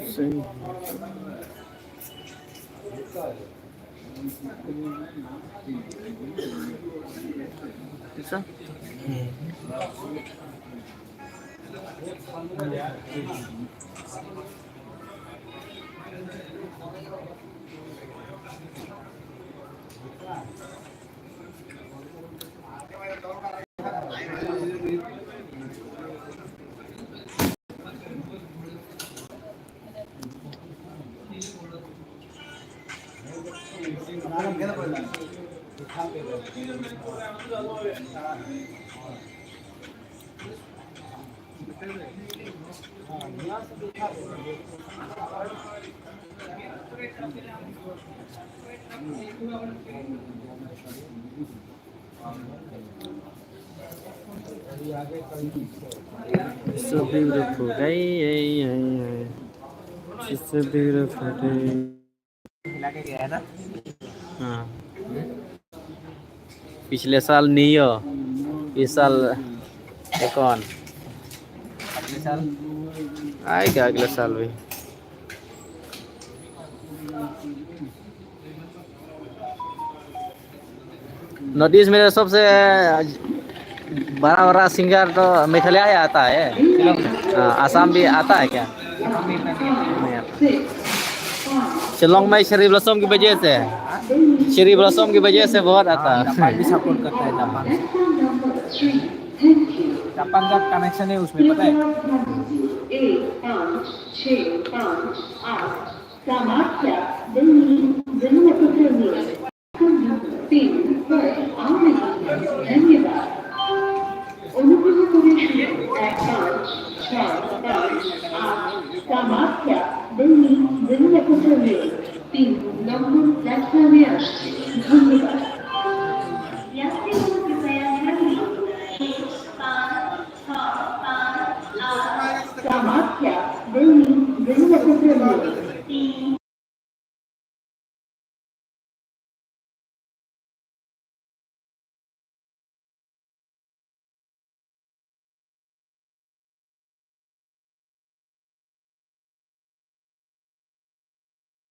Same. Isa? It's so beautiful. Hey, hey, hey, hey. It's so beautiful day. हिला के गया है ना हाँ पिछले साल नियो इस साल कौन अगले साल आएगा अगले साल भी नॉर्थ ईस्ट में सबसे बड़ा बड़ा सिंगर तो मेघालय ही आता है हाँ, आसाम भी आता है क्या नहीं आता शिलोंग में शेरी ब्लॉसम की वजह से शेरी ब्लॉसम की वजह से बहुत आता जापान भी है सपोर्ट करता है जापान का कनेक्शन है उसमें पता है অনুগ্রহ করে শুনুন 1-5-6-5-8 কামাখ্যা দিল্লি জনকপুর মেল 3 নম্বর প্ল্যাটফর্মে আসছে ধন্যবাদ यात्रियों कृपया ध्यान दीजिए 1-5-6-5-8 कामाख्या दिल्ली जनकपुर मेल 3